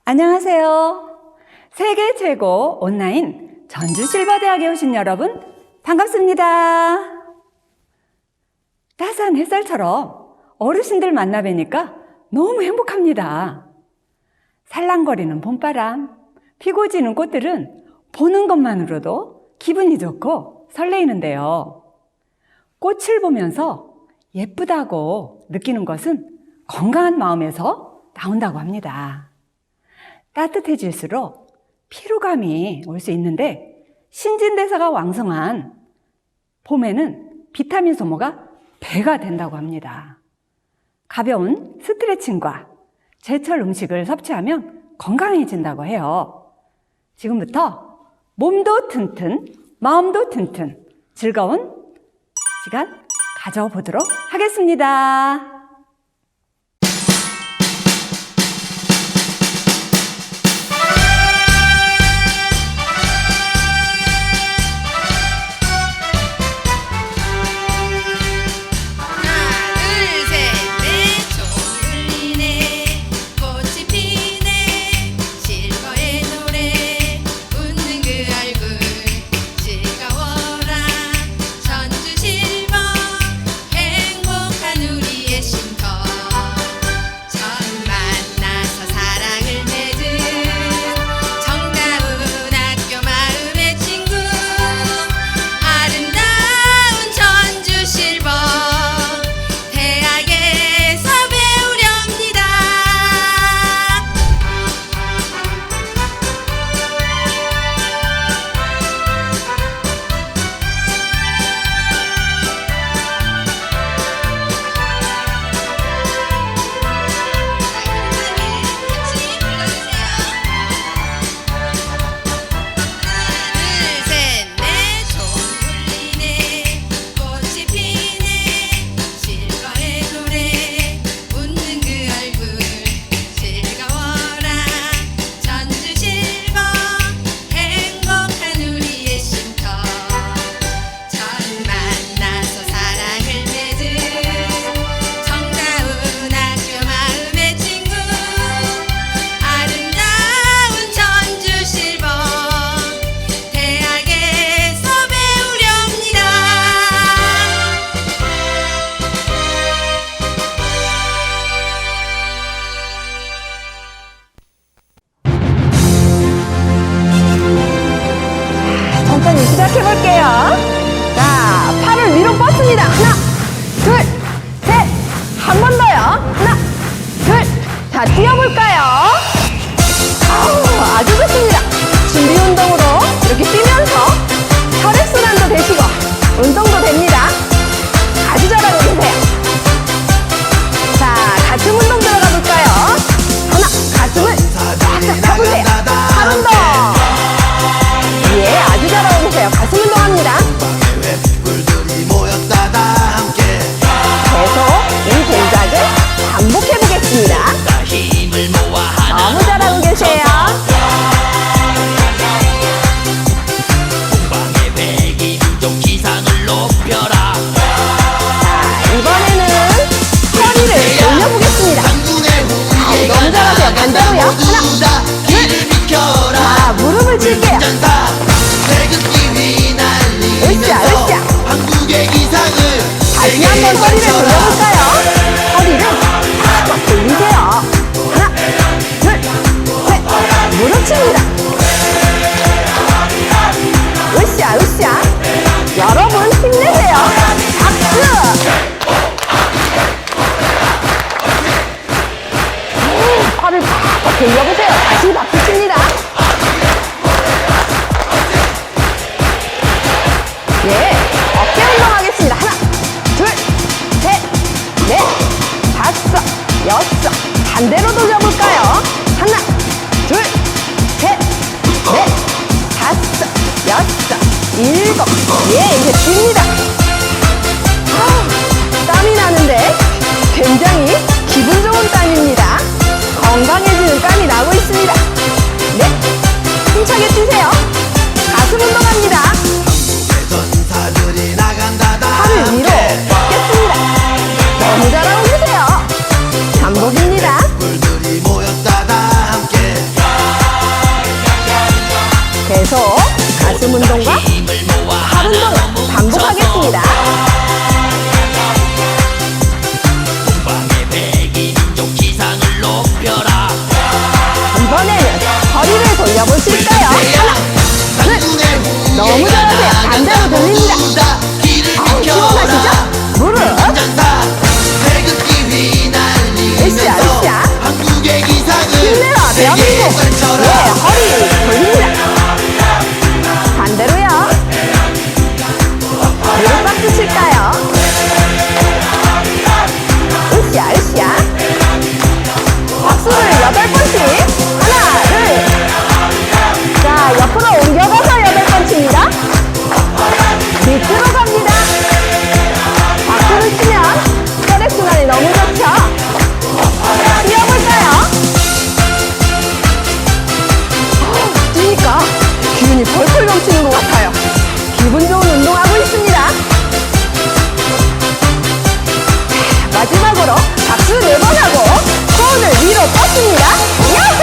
안녕하세요. 세계 최고 온라인 전주실버대학에 오신 여러분 반갑습니다. 따스한 햇살처럼 어르신들 만나 뵈니까 너무 행복합니다. 살랑거리는 봄바람, 피고 지는 꽃들은 보는 것만으로도 기분이 좋고 설레이는데요. 꽃을 보면서 예쁘다고 느끼는 것은 건강한 마음에서 나온다고 합니다. 따뜻해질수록 피로감이 올 수 있는데 신진대사가 왕성한 봄에는 비타민 소모가 배가 된다고 합니다. 가벼운 스트레칭과 제철 음식을 섭취하면 건강해진다고 해요. 지금부터 몸도 튼튼, 마음도 튼튼, 즐거운 시간 가져보도록 하겠습니다. 시작해볼게요. 자, 팔을 위로 뻗습니다. 하나, 둘, 셋. 한 번 더요. 하나, 둘. 자, 뛰어볼까요? 아주 좋습니다. 준비 운동으로 이렇게 뛰면서 혈액순환도 되시고 운동도 됩니다. 아주 잘하고 계세요. 자, 가슴 운동 들어가 볼까요? 하나, 가슴을 쫙쫙 펴보세요. 팔 운동. 예, 아주 잘하고 계세요. 가슴 운동합니다. 계속 이 동작을 반복해 보겠습니다. 너무 잘하고 계세요. 자, 이번에는 허리를 돌려보겠습니다. 너무 잘하세요. 반대로요. 하나, 둘. 자, 무릎을 칠게요. 으쌰, 으쌰. 다시 한번 허리를 돌려볼까요? 허리를 팍 돌리세요. 하나, 둘, 셋. 무릎 칩니다. 으쌰, 으쌰. 여러분 힘내세요. 박수! 팔을 팍 돌려보세요. 다시 박수 칩니다. 예, 어깨 운동하겠습니다. 하나, 둘, 셋, 넷, 다섯, 여섯. 반대로 돌려볼까요? 하나, 둘, 셋, 넷, 다섯, 여섯, 일곱. 예, 이제 뜁니다. 땀이 나는데 굉장히 기분 좋은 땀입니다. 건강해지는 땀이 나고 있습니다. 네, 힘차게 뛰세요. 가슴 운동합니다. 팔을 위로 뻗겠습니다. 너무 잘하고 계세요. 반복입니다. 가슴 운동과 팔 운동을 반복하겠습니다. 이번에는 허리를 돌려보실까요? 하나, 둘, 너무 잘하세요. 반대로 돌립니다. 시원하시죠? 무릎 으쌰 으쌰 힘내라 대한민국. 네, 허리 돌립니다. 반대로요. 무릎 박수 칠까요? 으쌰 으쌰 박수를 8번씩. 하나 둘. 자, 옆으로 옮겨가서 8번 칩니다. 밑으로 갑니다. 박수를 치면 혈액순환이 너무 좋죠? 뛰어볼까요? 뛰니까 기운이 펄펄 넘치는 것 같아요. 기분 좋은 운동하고 있습니다. 마지막으로 박수 4번 하고 손을 위로 뻗습니다. 야호!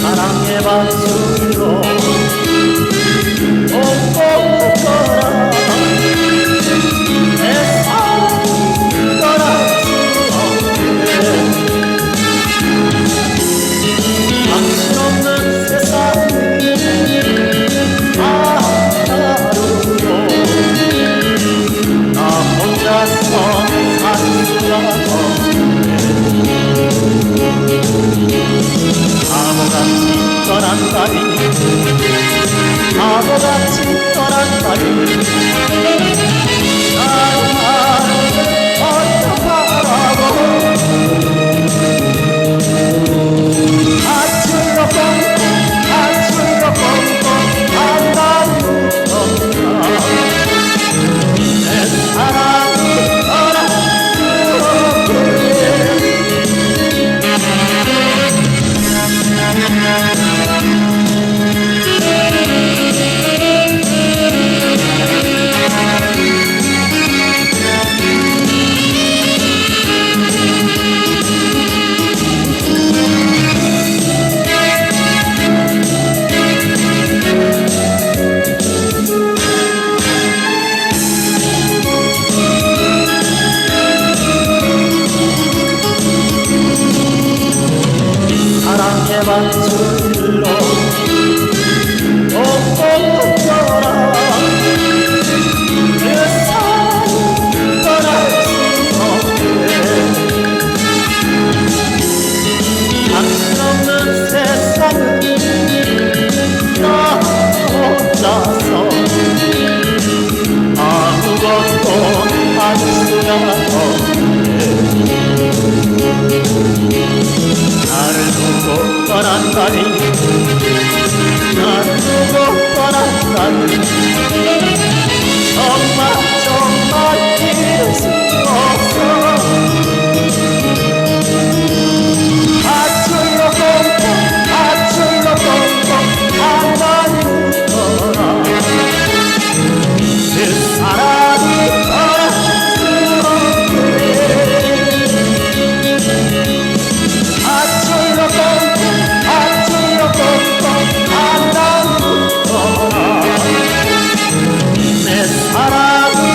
사랑의 박수로 옥옥거라 내 사랑이 떠날 수 없네. 당신 없는 세상 하루로 나 혼자서 살 수가 없네. 바보같이 떠난다니 바보같이 떠난다니 나를 어떡하라고. 아찔러 뻥뻥 아찔러 뻥뻥 안다는 없나. 내 사랑이 떠날 수 없게. 사랑의 박수로 옥옥거라 그 사랑이 떠날 수 없게. 당신 없는 세상은 나 혼자서 아무것도 할 수가 없네. 나를 두고 떠난다니 나를 두고 떠난다니 정말 정말 이럴 수 없어. 아찔러 뻥뻥 아찔러 뻥뻥 안다니 웃어라. 그 사랑이 떠날 수 없게. 아찔러 뻥뻥 아찔러 뻥뻥 안다니 웃어라. 내 사랑이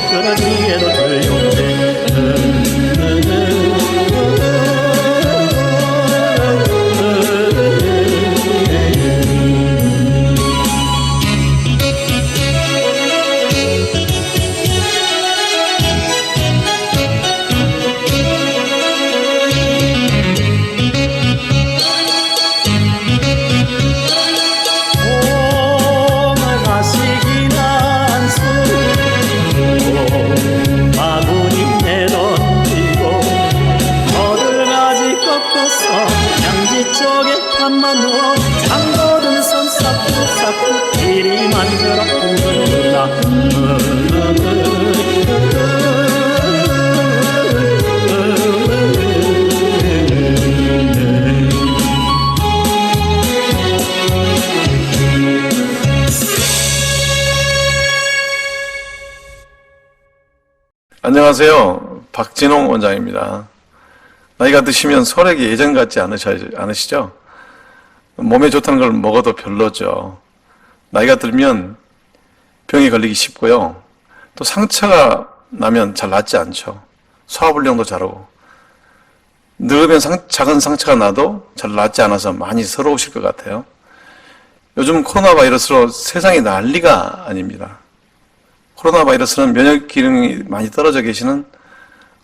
미끄러지게도 오늘가시긴 한숨 바구니 내던지고 어른아지 꺾어서 양지 쪽에 밥만 누워 잠거든 손 사쿠사쿠 이리 만들어 안녕하세요. 박진홍 원장입니다. 나이가 드시면 혈액이 예전 같지 않으시죠? 몸에 좋다는 걸 먹어도 별로죠. 나이가 들면 병이 걸리기 쉽고요. 또 상처가 나면 잘 낫지 않죠. 소화불량도 잘하고. 늙으면 작은 상처가 나도 잘 낫지 않아서 많이 서러우실 것 같아요. 요즘 코로나 바이러스로 세상이 난리가 아닙니다. 코로나 바이러스는 면역 기능이 많이 떨어져 계시는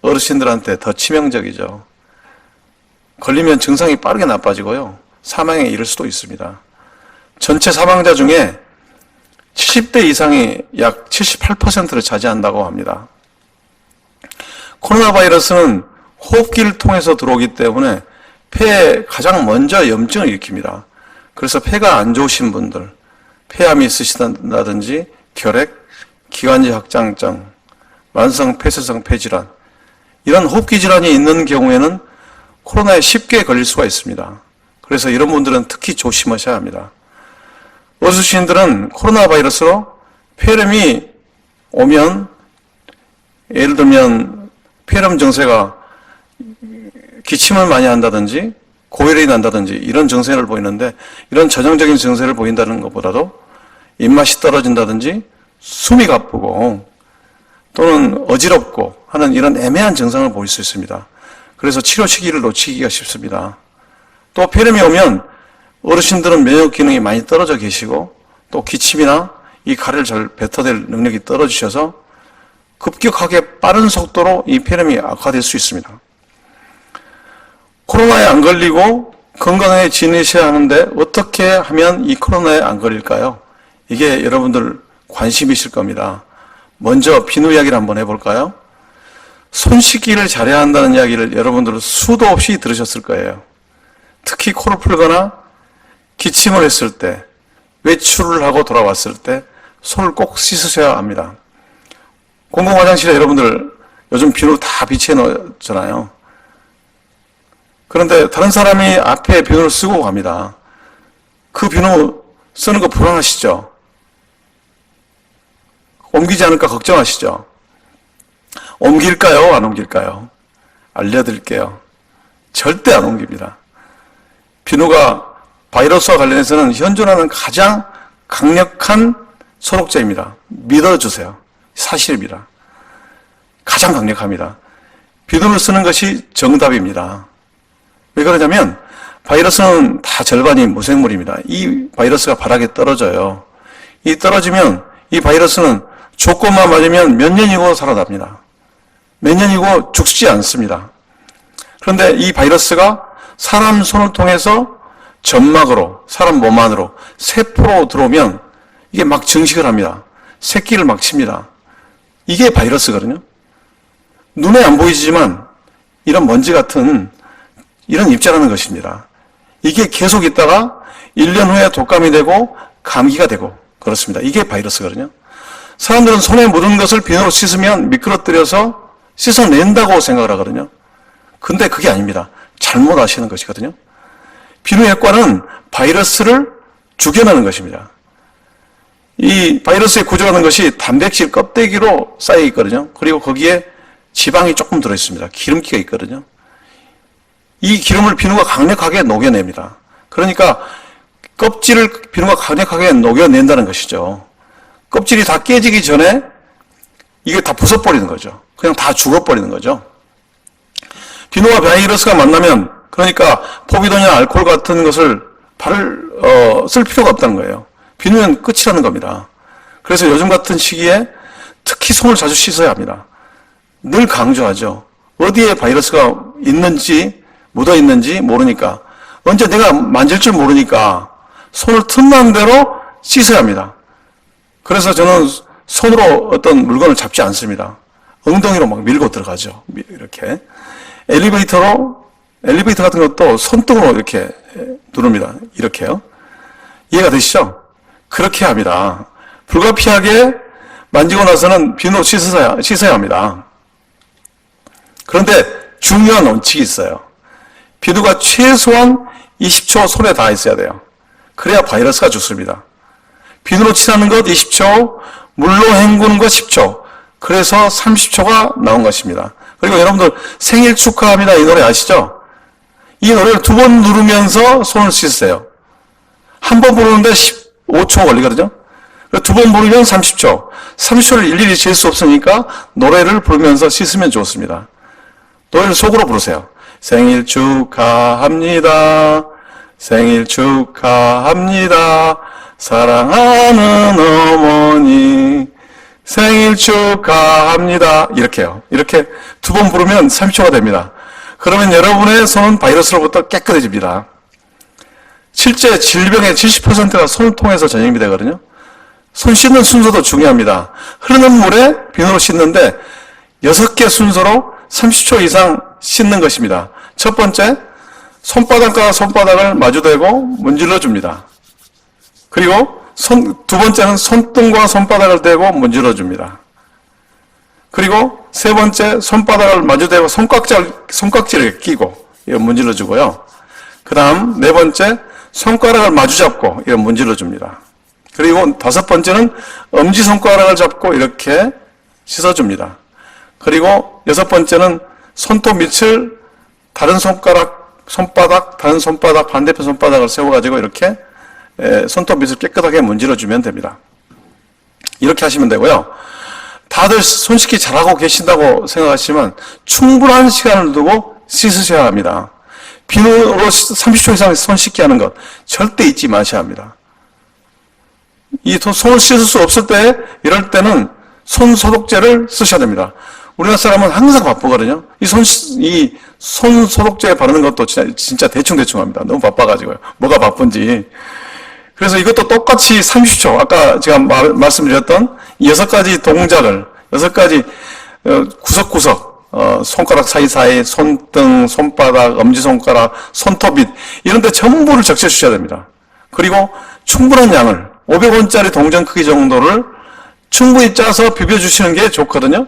어르신들한테 더 치명적이죠. 걸리면 증상이 빠르게 나빠지고요. 사망에 이를 수도 있습니다. 전체 사망자 중에 70대 이상이 약 78%를 차지한다고 합니다. 코로나 바이러스는 호흡기를 통해서 들어오기 때문에 폐에 가장 먼저 염증을 일으킵니다. 그래서 폐가 안 좋으신 분들, 폐암이 있으시다든지 결핵, 기관지 확장증, 만성 폐쇄성 폐질환, 이런 호흡기 질환이 있는 경우에는 코로나에 쉽게 걸릴 수가 있습니다. 그래서 이런 분들은 특히 조심하셔야 합니다. 어르신들은 코로나 바이러스로 폐렴이 오면, 예를 들면 폐렴 증세가 기침을 많이 한다든지 고열이 난다든지 이런 증세를 보이는데, 이런 전형적인 증세를 보인다는 것보다도 입맛이 떨어진다든지 숨이 가쁘고 또는 어지럽고 하는 이런 애매한 증상을 보일 수 있습니다. 그래서 치료 시기를 놓치기가 쉽습니다. 또 폐렴이 오면 어르신들은 면역 기능이 많이 떨어져 계시고 또 기침이나 이 가래를 잘 뱉어낼 능력이 떨어지셔서 급격하게 빠른 속도로 이 폐렴이 악화될 수 있습니다. 코로나에 안 걸리고 건강하게 지내셔야 하는데 어떻게 하면 이 코로나에 안 걸릴까요? 이게 여러분들 관심이실 겁니다. 먼저 비누 이야기를 한번 해볼까요? 손 씻기를 잘해야 한다는 이야기를 여러분들은 수도 없이 들으셨을 거예요. 특히 코를 풀거나 기침을 했을 때, 외출을 하고 돌아왔을 때 손을 꼭 씻으셔야 합니다. 공공 화장실에 여러분들 요즘 비누 다 비치해 놓잖아요. 그런데 다른 사람이 앞에 비누를 쓰고 갑니다. 그 비누 쓰는 거 불안하시죠? 옮기지 않을까 걱정하시죠? 옮길까요? 안 옮길까요? 알려드릴게요. 절대 안 옮깁니다. 비누가 바이러스와 관련해서는 현존하는 가장 강력한 소독제입니다. 믿어주세요. 사실입니다. 가장 강력합니다. 비누를 쓰는 것이 정답입니다. 왜 그러냐면 바이러스는 다 절반이 무생물입니다. 이 바이러스가 바닥에 떨어져요. 이 떨어지면 이 바이러스는 조건만 맞으면 몇 년이고 살아납니다. 몇 년이고 죽지 않습니다. 그런데 이 바이러스가 사람 손을 통해서 점막으로, 사람 몸 안으로, 세포로 들어오면 이게 막 증식을 합니다. 새끼를 막 칩니다. 이게 바이러스거든요. 눈에 안 보이지만 이런 먼지 같은 이런 입자라는 것입니다. 이게 계속 있다가 1년 후에 독감이 되고 감기가 되고 그렇습니다. 이게 바이러스거든요. 사람들은 손에 묻은 것을 비누로 씻으면 미끄러뜨려서 씻어낸다고 생각을 하거든요. 근데 그게 아닙니다. 잘못 아시는 것이거든요. 비누 효과는 바이러스를 죽여내는 것입니다. 이 바이러스의 구조라는 것이 단백질 껍데기로 쌓여 있거든요. 그리고 거기에 지방이 조금 들어있습니다. 기름기가 있거든요. 이 기름을 비누가 강력하게 녹여냅니다. 그러니까 껍질을 비누가 강력하게 녹여낸다는 것이죠. 껍질이 다 깨지기 전에 이게 다 부숴버리는 거죠. 그냥 다 죽어버리는 거죠. 비누와 바이러스가 만나면, 그러니까 포비돈이나 알코올 같은 것을 쓸 필요가 없다는 거예요. 비누면 끝이라는 겁니다. 그래서 요즘 같은 시기에 특히 손을 자주 씻어야 합니다. 늘 강조하죠. 어디에 바이러스가 있는지, 묻어 있는지 모르니까, 언제 내가 만질 줄 모르니까 손을 틈난 대로 씻어야 합니다. 그래서 저는 손으로 어떤 물건을 잡지 않습니다. 엉덩이로 막 밀고 들어가죠. 이렇게. 엘리베이터 같은 것도 손등으로 이렇게 누릅니다. 이렇게요. 이해가 되시죠? 그렇게 합니다. 불가피하게 만지고 나서는 비누로 씻어야 합니다. 그런데 중요한 원칙이 있어요. 비누가 최소한 20초 손에 닿아 있어야 돼요. 그래야 바이러스가 죽습니다. 비누로 칠하는 것 20초, 물로 헹구는 것 10초, 그래서 30초가 나온 것입니다. 그리고 여러분들 생일 축하합니다 이 노래 아시죠? 이 노래를 2번 누르면서 손을 씻으세요. 한 번 부르는데 15초 걸리거든요. 2번 부르면 30초. 30초를 일일이 잴 수 없으니까 노래를 부르면서 씻으면 좋습니다. 노래를 속으로 부르세요. 생일 축하합니다. 생일 축하합니다. 사랑하는 어머니 생일 축하합니다. 이렇게요. 이렇게 2번 부르면 30초가 됩니다. 그러면 여러분의 손은 바이러스로부터 깨끗해집니다. 실제 질병의 70%가 손을 통해서 전염이 되거든요. 손 씻는 순서도 중요합니다. 흐르는 물에 비누로 씻는데 6개 순서로 30초 이상 씻는 것입니다. 첫 번째, 손바닥과 손바닥을 마주대고 문질러 줍니다. 그리고 두 번째는 손등과 손바닥을 대고 문질러 줍니다. 그리고 세 번째, 손바닥을 마주대고 손깍지를 끼고 이거 문질러 주고요. 그 다음 네 번째, 손가락을 마주 잡고 이거 문질러 줍니다. 그리고 다섯 번째는 엄지손가락을 잡고 이렇게 씻어줍니다. 그리고 여섯 번째는 손톱 밑을 다른 손바닥, 다른 손바닥, 반대편 손바닥을 세워가지고 이렇게 손톱 밑을 깨끗하게 문질러주면 됩니다. 이렇게 하시면 되고요. 다들 손 씻기 잘하고 계신다고 생각하시면 충분한 시간을 두고 씻으셔야 합니다. 비누로 30초 이상 손 씻기 하는 것 절대 잊지 마셔야 합니다. 이 손을 씻을 수 없을 때, 이럴 때는 손 소독제를 쓰셔야 됩니다. 우리나라 사람은 항상 바쁘거든요. 이 손 소독제 바르는 것도 진짜 대충 합니다. 너무 바빠가지고요. 뭐가 바쁜지. 그래서 이것도 똑같이 30초, 아까 제가 말씀드렸던 6가지 동작을, 6가지 구석구석, 손가락 사이사이, 손등, 손바닥, 엄지손가락, 손톱잇, 이런 데 전부를 적셔 주셔야 됩니다. 그리고 충분한 양을, 500원짜리 동전 크기 정도를 충분히 짜서 비벼주시는 게 좋거든요.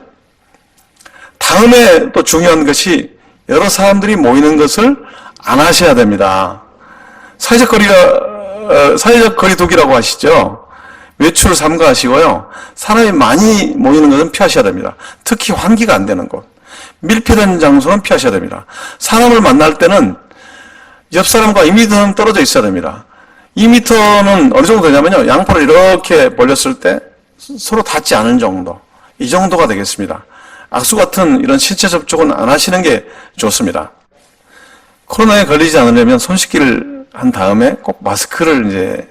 다음에 또 중요한 것이 여러 사람들이 모이는 것을 안 하셔야 됩니다. 사회적 거리두기라고 하시죠. 외출 삼가하시고요. 사람이 많이 모이는 것은 피하셔야 됩니다. 특히 환기가 안 되는 곳, 밀폐된 장소는 피하셔야 됩니다. 사람을 만날 때는 옆 사람과 2m는 떨어져 있어야 됩니다. 2m는 어느 정도 되냐면요, 양팔을 이렇게 벌렸을 때 서로 닿지 않은 정도, 이 정도가 되겠습니다. 악수 같은 이런 신체 접촉은 안 하시는 게 좋습니다. 코로나에 걸리지 않으려면 손 씻기를 한 다음에 꼭 마스크를 이제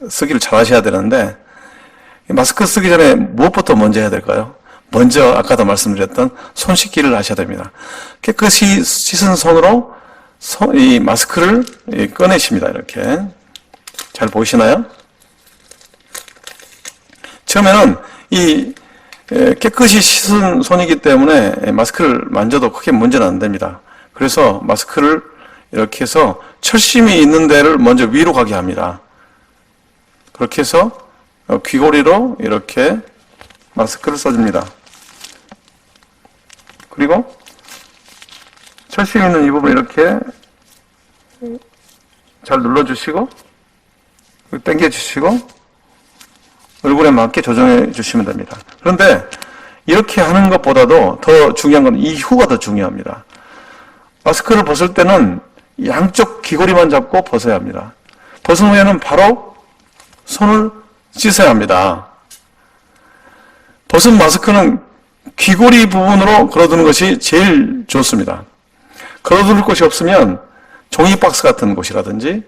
쓰기를 잘 하셔야 되는데, 마스크 쓰기 전에 무엇부터 먼저 해야 될까요? 먼저 아까도 말씀드렸던 손 씻기를 하셔야 됩니다. 깨끗이 씻은 손으로 이 마스크를 꺼내십니다. 이렇게. 잘 보이시나요? 처음에는 이 깨끗이 씻은 손이기 때문에 마스크를 만져도 크게 문제는 안 됩니다. 그래서 마스크를 이렇게 해서 철심이 있는 데를 먼저 위로 가게 합니다. 그렇게 해서 귀고리로 이렇게 마스크를 써줍니다. 그리고 철심 있는 이 부분 이렇게 잘 눌러주시고 당겨주시고 얼굴에 맞게 조정해 주시면 됩니다. 그런데 이렇게 하는 것보다도 더 중요한 건 이후가 더 중요합니다. 마스크를 벗을 때는 양쪽 귀고리만 잡고 벗어야 합니다. 벗은 후에는 바로 손을 씻어야 합니다. 벗은 마스크는 귀고리 부분으로 걸어두는 것이 제일 좋습니다. 걸어둘 곳이 없으면 종이박스 같은 곳이라든지,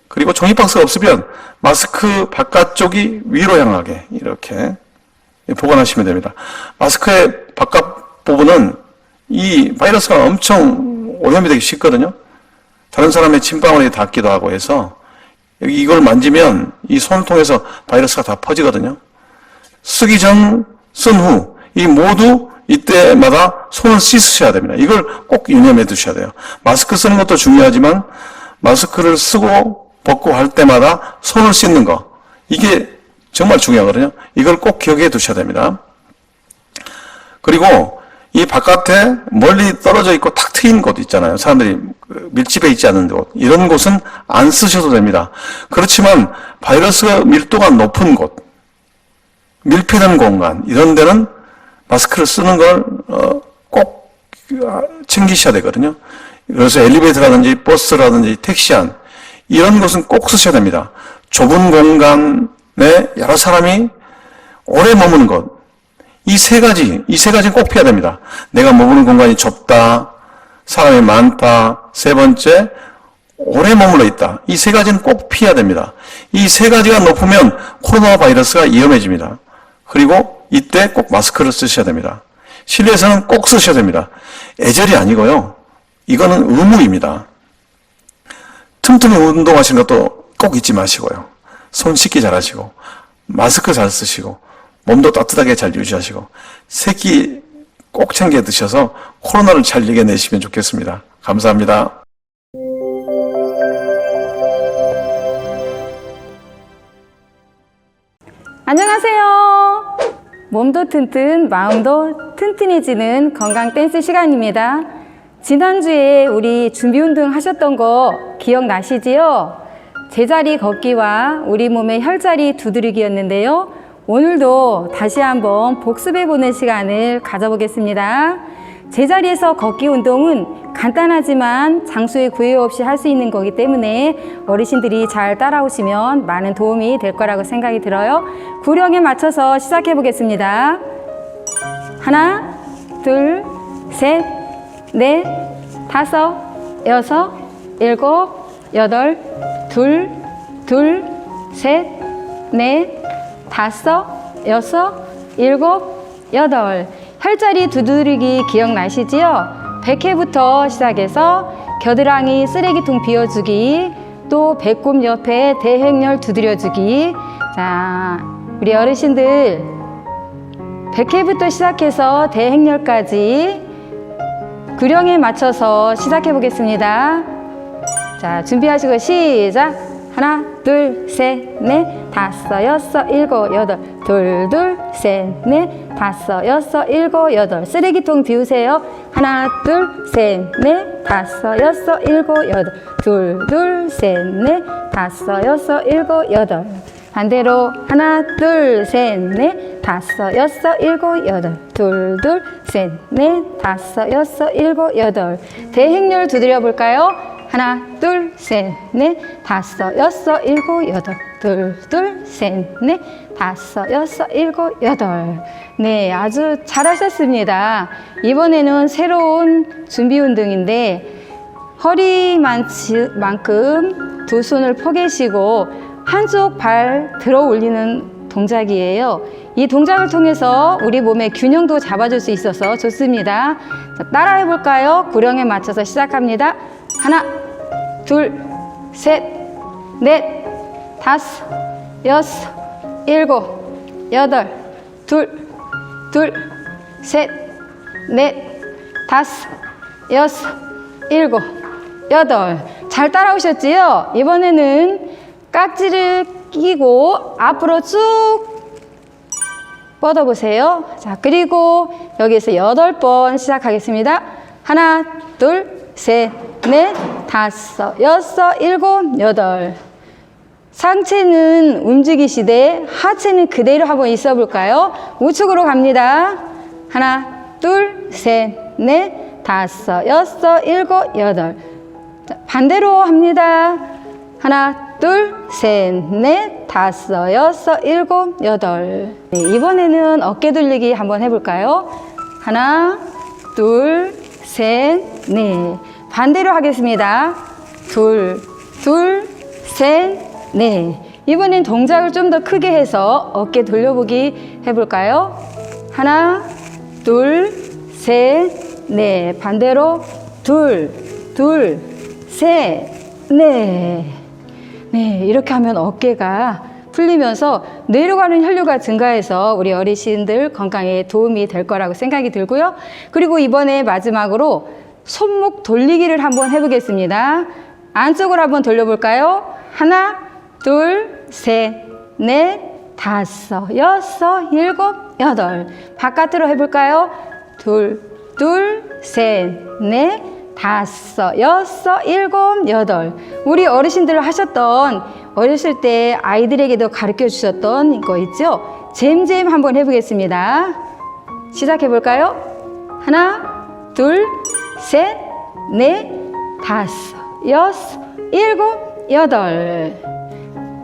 그리고 종이박스가 없으면 마스크 바깥쪽이 위로 향하게 이렇게 보관하시면 됩니다. 마스크의 바깥 부분은 이 바이러스가 엄청 오염이 되기 쉽거든요. 다른 사람의 침방울에 닿기도 하고 해서 이걸 만지면 이 손을 통해서 바이러스가 다 퍼지거든요. 쓰기 전, 쓴 후, 이 모두 이때마다 손을 씻으셔야 됩니다. 이걸 꼭 유념해 두셔야 돼요. 마스크 쓰는 것도 중요하지만 마스크를 쓰고 벗고 할 때마다 손을 씻는 거, 이게 정말 중요하거든요. 이걸 꼭 기억해 두셔야 됩니다. 그리고 이 바깥에 멀리 떨어져 있고 탁 트인 곳 있잖아요. 사람들이 밀집해 있지 않은 곳, 이런 곳은 안 쓰셔도 됩니다. 그렇지만 바이러스가 밀도가 높은 곳, 밀폐된 공간, 이런 데는 마스크를 쓰는 걸 꼭 챙기셔야 되거든요. 그래서 엘리베이터라든지 버스라든지 택시 안, 이런 곳은 꼭 쓰셔야 됩니다. 좁은 공간에 여러 사람이 오래 머무는 것, 이 세 가지는 꼭 피해야 됩니다. 내가 머무는 공간이 좁다, 사람이 많다, 세 번째, 오래 머물러 있다. 이 세 가지는 꼭 피해야 됩니다. 이 세 가지가 높으면 코로나 바이러스가 위험해집니다. 그리고 이때 꼭 마스크를 쓰셔야 됩니다. 실내에서는 꼭 쓰셔야 됩니다. 애절이 아니고요. 이거는 의무입니다. 틈틈이 운동하시는 것도 꼭 잊지 마시고요. 손 씻기 잘 하시고, 마스크 잘 쓰시고, 몸도 따뜻하게 잘 유지하시고, 새끼 꼭 챙겨 드셔서 코로나를 잘 이겨내시면 좋겠습니다. 감사합니다. 안녕하세요. 몸도 튼튼, 마음도 튼튼해지는 건강 댄스 시간입니다. 지난주에 우리 준비 운동 하셨던 거 기억나시지요? 제자리 걷기와 우리 몸의 혈자리 두드리기였는데요. 오늘도 다시 한번 복습해보는 시간을 가져보겠습니다. 제자리에서 걷기 운동은 간단하지만 장소의 구애 없이 할 수 있는 거기 때문에 어르신들이 잘 따라오시면 많은 도움이 될 거라고 생각이 들어요. 구령에 맞춰서 시작해 보겠습니다. 하나, 둘, 셋, 넷, 다섯, 여섯, 일곱, 여덟, 둘, 셋, 넷, 다섯, 여섯, 일곱, 여덟. 혈자리 두드리기 기억나시지요? 100회부터 시작해서 겨드랑이 쓰레기통 비워주기, 또 배꼽 옆에 대행렬 두드려주기. 자, 우리 어르신들 100회부터 시작해서 대행렬까지 구령에 맞춰서 시작해 보겠습니다. 자, 준비하시고 시작! 하나, 둘, 셋, 넷, 다섯, 여섯, 일곱, 여덟. 둘, 셋, 넷, 다섯, 여섯, 일곱, 여덟. 쓰레기통 비우세요. 하나, 둘, 셋, 넷, 다섯, 여섯, 일곱, 여덟. 둘, 셋, 넷, 다섯, 여섯, 일곱, 여덟. 반대로 하나, 둘, 셋, 넷, 다섯, 여섯, 일곱, 여덟. 둘, 셋, 넷, 다섯, 여섯, 일곱, 여덟. 대행렬 두드려 볼까요? 하나, 둘, 셋, 넷, 다섯, 여섯, 일곱, 여덟. 둘, 셋, 넷, 다섯, 여섯, 일곱, 여덟. 네, 아주 잘하셨습니다. 이번에는 새로운 준비 운동인데 허리만큼 두 손을 펴계시고 한쪽 발 들어 올리는 동작이에요. 이 동작을 통해서 우리 몸의 균형도 잡아줄 수 있어서 좋습니다. 자, 따라해 볼까요? 구령에 맞춰서 시작합니다. 하나, 둘, 셋, 넷, 다섯, 여섯, 일곱, 여덟. 둘, 셋, 넷, 다섯, 여섯, 일곱, 여덟. 잘 따라오셨지요? 이번에는 깍지를 끼고 앞으로 쭉 뻗어보세요. 자, 그리고 여기서 8번 시작하겠습니다. 하나, 둘, 셋, 넷, 다섯, 여섯, 일곱, 여덟. 상체는 움직이시되 하체는 그대로 한번 있어 볼까요? 우측으로 갑니다. 하나, 둘, 셋, 넷, 다섯, 여섯, 일곱, 여덟. 자, 반대로 합니다. 하나, 둘, 셋, 넷, 다섯, 여섯, 일곱, 여덟. 네, 이번에는 어깨 돌리기 한번 해볼까요? 하나, 둘, 셋, 넷. 반대로 하겠습니다. 둘, 둘, 셋, 넷. 이번엔 동작을 좀 더 크게 해서 어깨 돌려보기 해볼까요? 하나, 둘, 셋, 넷. 반대로 둘, 둘, 셋, 넷. 네, 이렇게 하면 어깨가 풀리면서 뇌로 가는 혈류가 증가해서 우리 어르신들 건강에 도움이 될 거라고 생각이 들고요. 그리고 이번에 마지막으로 손목 돌리기를 한번 해보겠습니다. 안쪽으로 한번 돌려볼까요? 하나, 둘, 셋, 넷, 다섯, 여섯, 일곱, 여덟. 바깥으로 해볼까요? 둘, 둘, 셋, 넷, 다섯, 여섯, 일곱, 여덟. 우리 어르신들 하셨던 어렸을 때 아이들에게도 가르쳐 주셨던 거 있죠? 잼잼 한번 해보겠습니다. 시작해 볼까요? 하나, 둘, 셋, 넷, 다섯, 여섯, 일곱, 여덟.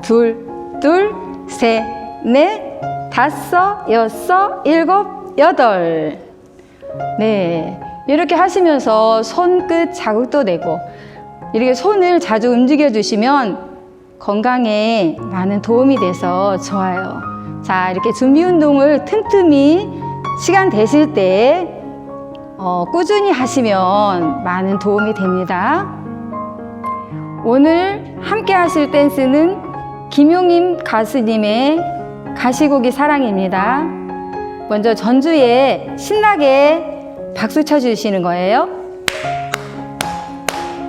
둘, 둘, 셋, 넷, 다섯, 여섯, 일곱, 여덟. 네, 이렇게 하시면서 손끝 자극도 내고 이렇게 손을 자주 움직여 주시면 건강에 많은 도움이 돼서 좋아요. 자, 이렇게 준비 운동을 틈틈이 시간 되실 때 꾸준히 하시면 많은 도움이 됩니다. 오늘 함께 하실 댄스는 김용임 가수님의 가시고기 사랑입니다. 먼저 전주에 신나게 박수 쳐주시는 거예요.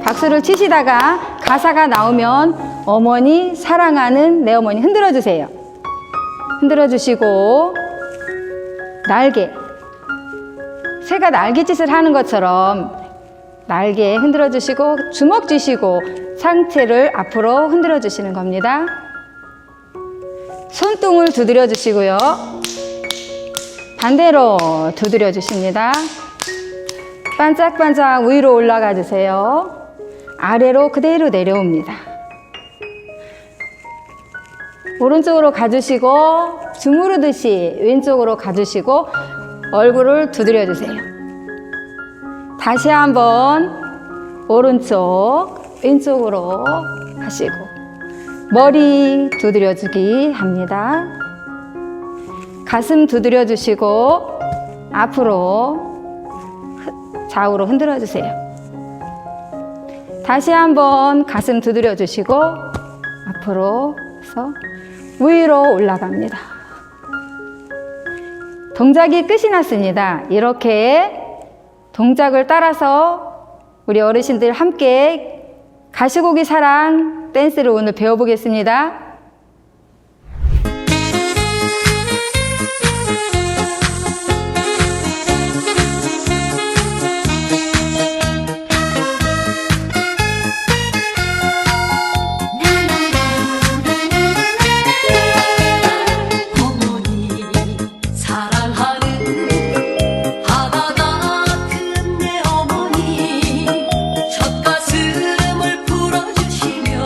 박수를 치시다가 가사가 나오면 어머니 사랑하는 내 어머니 흔들어 주세요. 흔들어 주시고 날개, 새가 날개짓을 하는 것처럼 날개 흔들어 주시고 주먹 쥐시고 상체를 앞으로 흔들어 주시는 겁니다. 손등을 두드려 주시고요. 반대로 두드려 주십니다. 반짝반짝 위로 올라가 주세요. 아래로 그대로 내려옵니다. 오른쪽으로 가주시고 주무르듯이 왼쪽으로 가주시고 얼굴을 두드려 주세요. 다시 한번 오른쪽 왼쪽으로 하시고 머리 두드려 주기 합니다. 가슴 두드려 주시고 앞으로 좌우로 흔들어 주세요. 다시 한번 가슴 두드려 주시고 앞으로 해서 위로 올라갑니다. 동작이 끝이 났습니다. 이렇게 동작을 따라서 우리 어르신들 함께 가시고기 사랑 댄스를 오늘 배워보겠습니다. 젖가슴을 풀어주시며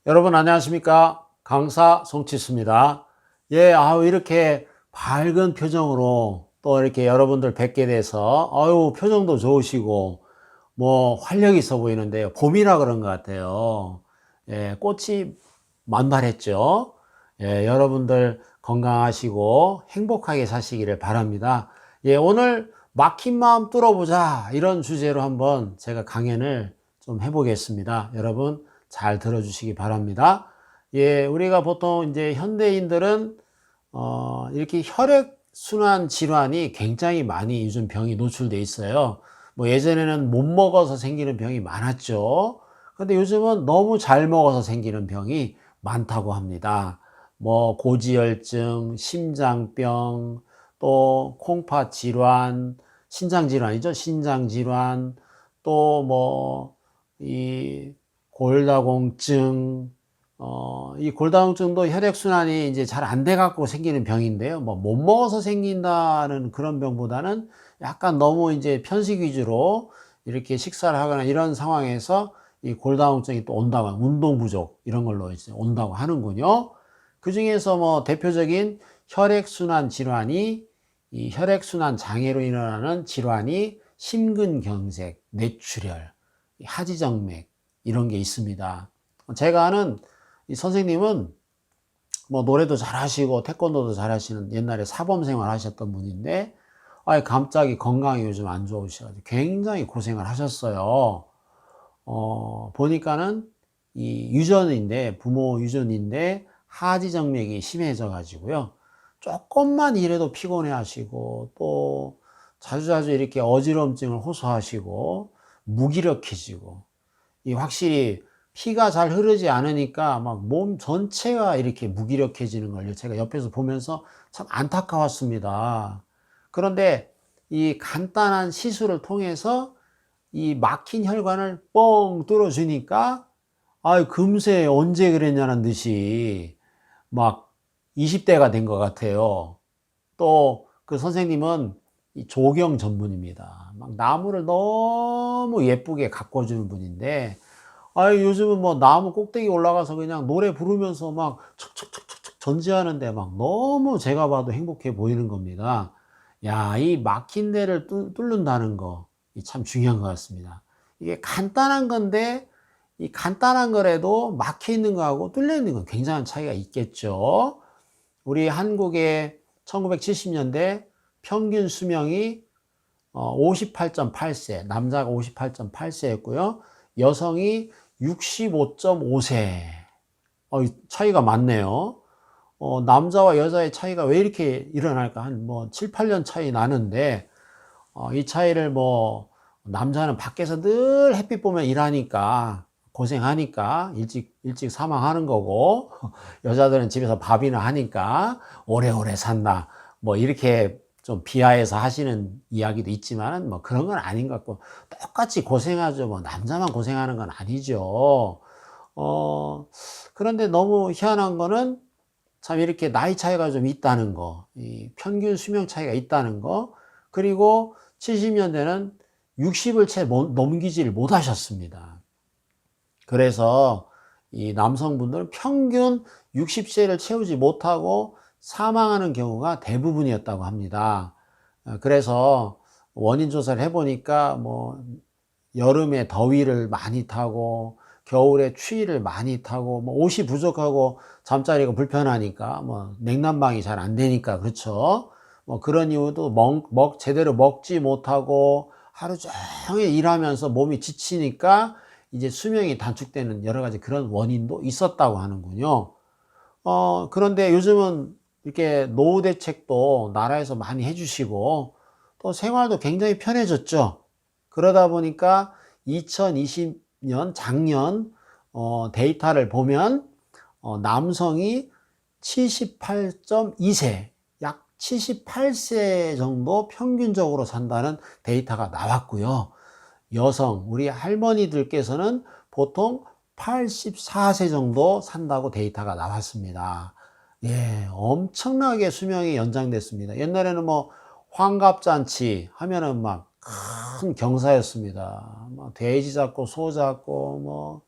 여러분 안녕하십니까? 강사 송치수입니다. 예, 이렇게 밝은 표정으로 또 이렇게 여러분들 뵙게 돼서 표정도 좋으시고 뭐 활력 있어 보이는데요. 봄이라 그런 것 같아요. 예, 꽃이 만발했죠. 예, 여러분들 건강하시고 행복하게 사시기를 바랍니다. 예, 오늘 막힌 마음 뚫어보자 이런 주제로 한번 제가 강연을 좀 해보겠습니다. 여러분 잘 들어주시기 바랍니다. 예, 우리가 보통 이제 현대인들은 이렇게 혈액순환 질환이 굉장히 많이 요즘 병이 노출돼 있어요. 뭐 예전에는 못 먹어서 생기는 병이 많았죠. 근데 요즘은 너무 잘 먹어서 생기는 병이 많다고 합니다. 뭐 고지혈증, 심장병, 또 콩팥 질환, 신장 질환이죠. 신장 질환, 또 뭐 이 골다공증, 이 골다공증도 혈액순환이 이제 잘 안 돼 갖고 생기는 병인데요. 뭐 못 먹어서 생긴다는 그런 병보다는 약간 너무 이제 편식 위주로 이렇게 식사를 하거나 이런 상황에서 이 골다공증이 또 온다고, 운동 부족 이런 걸로 이제 온다고 하는군요. 그 중에서 뭐 대표적인 혈액순환 질환이, 이 혈액순환 장애로 일어나는 질환이 심근경색, 뇌출혈, 하지정맥 이런 게 있습니다. 제가 아는 이 선생님은 뭐 노래도 잘하시고 태권도도 잘하시는 옛날에 사범생활 하셨던 분인데 갑자기 건강이 요즘 안 좋으셔가지고 굉장히 고생을 하셨어요. 보니까는 이 유전인데, 부모 유전인데 하지정맥이 심해져 가지고요. 조금만 일해도 피곤해 하시고 또 자주자주 이렇게 어지럼증을 호소하시고 무기력해지고, 이 확실히 피가 잘 흐르지 않으니까 막 몸 전체가 이렇게 무기력해지는 걸 제가 옆에서 보면서 참 안타까웠습니다. 그런데 이 간단한 시술을 통해서 이 막힌 혈관을 뻥 뚫어주니까 금세 언제 그랬냐는 듯이 막 20대가 된 것 같아요. 또 그 선생님은 이 조경 전문입니다. 막 나무를 너무 예쁘게 가꿔주는 분인데, 요즘은 뭐 나무 꼭대기 올라가서 그냥 노래 부르면서 막 척척척척 전지하는데 막 너무 제가 봐도 행복해 보이는 겁니다. 야, 이 막힌 데를 뚫는다는 거, 참 중요한 것 같습니다. 이게 간단한 건데, 이 간단한 거라도 막혀 있는 거하고 뚫려 있는 건 굉장한 차이가 있겠죠. 우리 한국의 1970년대 평균 수명이 58.8세, 남자가 58.8세였고요. 여성이 65.5세. 차이가 많네요. 남자와 여자의 차이가 왜 이렇게 일어날까? 한 뭐 7, 8년 차이 나는데, 이 차이를 뭐, 남자는 밖에서 늘 햇빛 보면 일하니까, 고생하니까 일찍 사망하는 거고, 여자들은 집에서 밥이나 하니까 오래오래 산다. 뭐 이렇게 좀 비하해서 하시는 이야기도 있지만 뭐 그런 건 아닌 것 같고, 똑같이 고생하죠. 뭐 남자만 고생하는 건 아니죠. 그런데 너무 희한한 거는 참 이렇게 나이 차이가 좀 있다는 거, 이 평균 수명 차이가 있다는 거, 그리고 70년대는 60을 채 넘기지를 못하셨습니다. 그래서 이 남성분들은 평균 60세를 채우지 못하고 사망하는 경우가 대부분이었다고 합니다. 그래서 원인 조사를 해보니까 뭐 여름에 더위를 많이 타고 겨울에 추위를 많이 타고 뭐 옷이 부족하고 잠자리가 불편하니까 뭐 냉난방이 잘 안 되니까 그렇죠. 뭐 그런 이유도 제대로 먹지 못하고 하루 종일 일하면서 몸이 지치니까 이제 수명이 단축되는 여러 가지 그런 원인도 있었다고 하는군요. 그런데 요즘은 이렇게 노후 대책도 나라에서 많이 해주시고 또 생활도 굉장히 편해졌죠. 그러다 보니까 2020년 작년 데이터를 보면 남성이 78.2세, 약 78세 정도 평균적으로 산다는 데이터가 나왔고요. 여성, 우리 할머니들께서는 보통 84세 정도 산다고 데이터가 나왔습니다. 예, 엄청나게 수명이 연장됐습니다. 옛날에는 뭐 환갑잔치 하면은 막 큰 경사였습니다. 뭐 돼지 잡고 소 잡고 뭐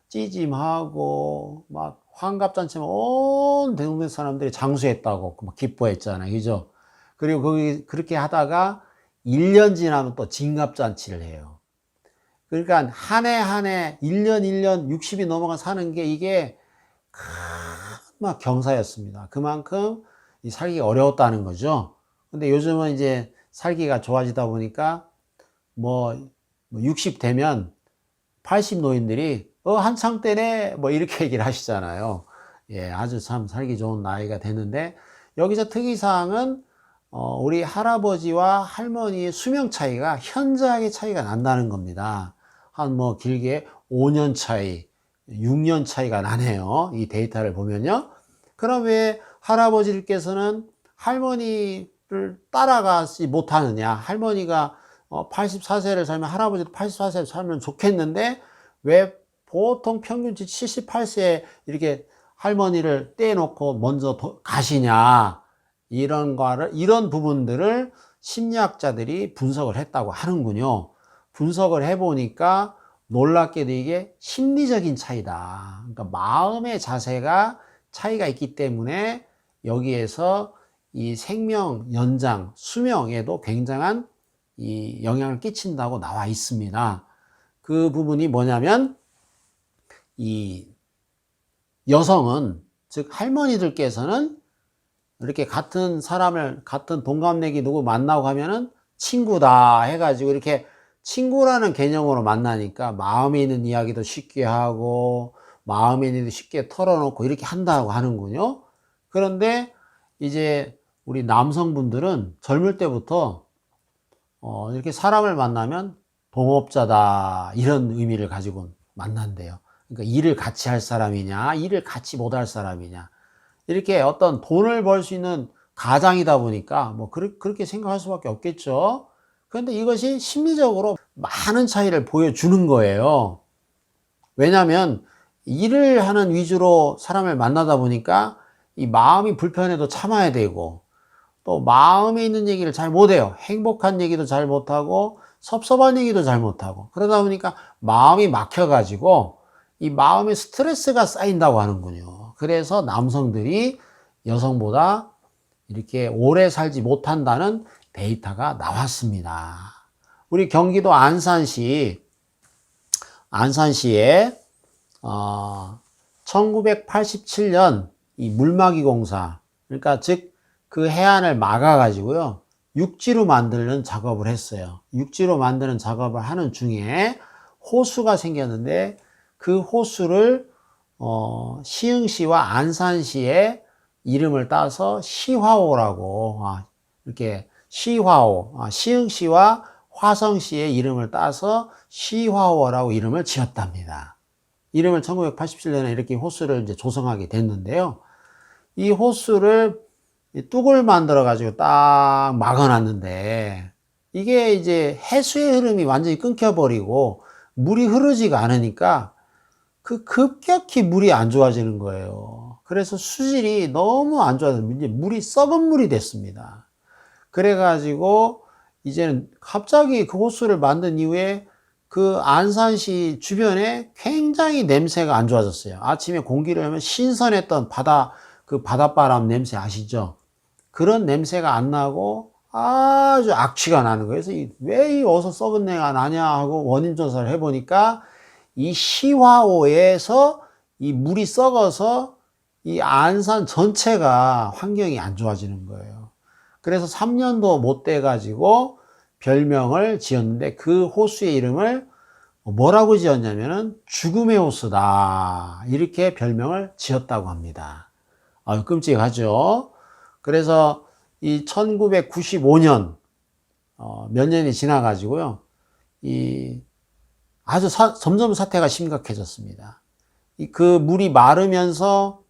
찌짐하고 막 환갑잔치면 온 대동네 사람들이 장수했다고 막 기뻐했잖아요. 그죠? 그리고 거기 그렇게 하다가 1년 지나면 또 진갑잔치를 해요. 그러니까 한 해 한 해 1년 1년 60이 넘어가 사는 게 이게 막 경사였습니다. 그만큼 이 살기가 어려웠다는 거죠. 근데 요즘은 이제 살기가 좋아지다 보니까 뭐 60 되면 80 노인들이 한창 때네 뭐 이렇게 얘기를 하시잖아요. 예, 아주 참 살기 좋은 나이가 됐는데 여기서 특이사항은 우리 할아버지와 할머니의 수명 차이가 현저하게 차이가 난다는 겁니다. 한 뭐 길게 5년 차이, 6년 차이가 나네요. 이 데이터를 보면요. 그럼 왜 할아버지께서는 할머니를 따라가지 못하느냐? 할머니가 84세를 살면 할아버지도 84세를 살면 좋겠는데 왜 보통 평균치 78세에 이렇게 할머니를 떼놓고 먼저 가시냐? 이런 부분들을 심리학자들이 분석을 했다고 하는군요. 분석을 해보니까 놀랍게도 이게 심리적인 차이다. 그러니까 마음의 자세가 차이가 있기 때문에 여기에서 이 생명 연장, 수명에도 굉장한 이 영향을 끼친다고 나와 있습니다. 그 부분이 뭐냐면 이 여성은, 즉 할머니들께서는 이렇게 같은 사람을, 같은 동갑내기 누구 만나고 하면은 친구다 해가지고 이렇게 친구라는 개념으로 만나니까 마음에 있는 이야기도 쉽게 하고 마음에 있는 일도 쉽게 털어놓고 이렇게 한다고 하는군요. 그런데 이제 우리 남성분들은 젊을 때부터 이렇게 사람을 만나면 동업자다 이런 의미를 가지고 만난대요. 그러니까 일을 같이 할 사람이냐, 일을 같이 못할 사람이냐, 이렇게 어떤 돈을 벌 수 있는 가장이다 보니까 뭐 그렇게 생각할 수밖에 없겠죠. 그런데 이것이 심리적으로 많은 차이를 보여주는 거예요. 왜냐하면 일을 하는 위주로 사람을 만나다 보니까 이 마음이 불편해도 참아야 되고 또 마음에 있는 얘기를 잘 못해요. 행복한 얘기도 잘 못하고 섭섭한 얘기도 잘 못하고 그러다 보니까 마음이 막혀가지고 이 마음에 스트레스가 쌓인다고 하는군요. 그래서 남성들이 여성보다 이렇게 오래 살지 못한다는 데이터가 나왔습니다. 우리 경기도 안산시에 1987년 이 물막이 공사, 그러니까 즉 그 해안을 막아 가지고요 육지로 만드는 작업을 했어요. 육지로 만드는 작업을 하는 중에 호수가 생겼는데 그 호수를 시흥시와 안산시의 이름을 따서 시화호라고 이렇게 시화호, 시흥시와 화성시의 이름을 따서 시화호라고 이름을 지었답니다. 이름을 1987년에 이렇게 호수를 이제 조성하게 됐는데요. 이 호수를 뚝을 만들어 가지고 딱 막아놨는데 이게 이제 해수의 흐름이 완전히 끊겨버리고 물이 흐르지가 않으니까 그 급격히 물이 안 좋아지는 거예요. 그래서 수질이 너무 안 좋아서 이제 물이 썩은 물이 됐습니다. 그래가지고 이제는 갑자기 그 호수를 만든 이후에 그 안산시 주변에 굉장히 냄새가 안 좋아졌어요. 아침에 공기를 하면 신선했던 바닷바람 냄새 아시죠? 그런 냄새가 안 나고 아주 악취가 나는 거예요. 그래서 왜 이 어서 썩은 내가 나냐 하고 원인 조사를 해보니까 이 시화호에서 이 물이 썩어서 이 안산 전체가 환경이 안 좋아지는 거예요. 그래서 3년도 못 돼 가지고 별명을 지었는데 그 호수의 이름을 뭐라고 지었냐면은 죽음의 호수다 이렇게 별명을 지었다고 합니다. 아유 끔찍하죠. 그래서 이 1995년 몇 년이 지나 가지고요 이 아주 점점 사태가 심각해졌습니다. 그 물이 마르면서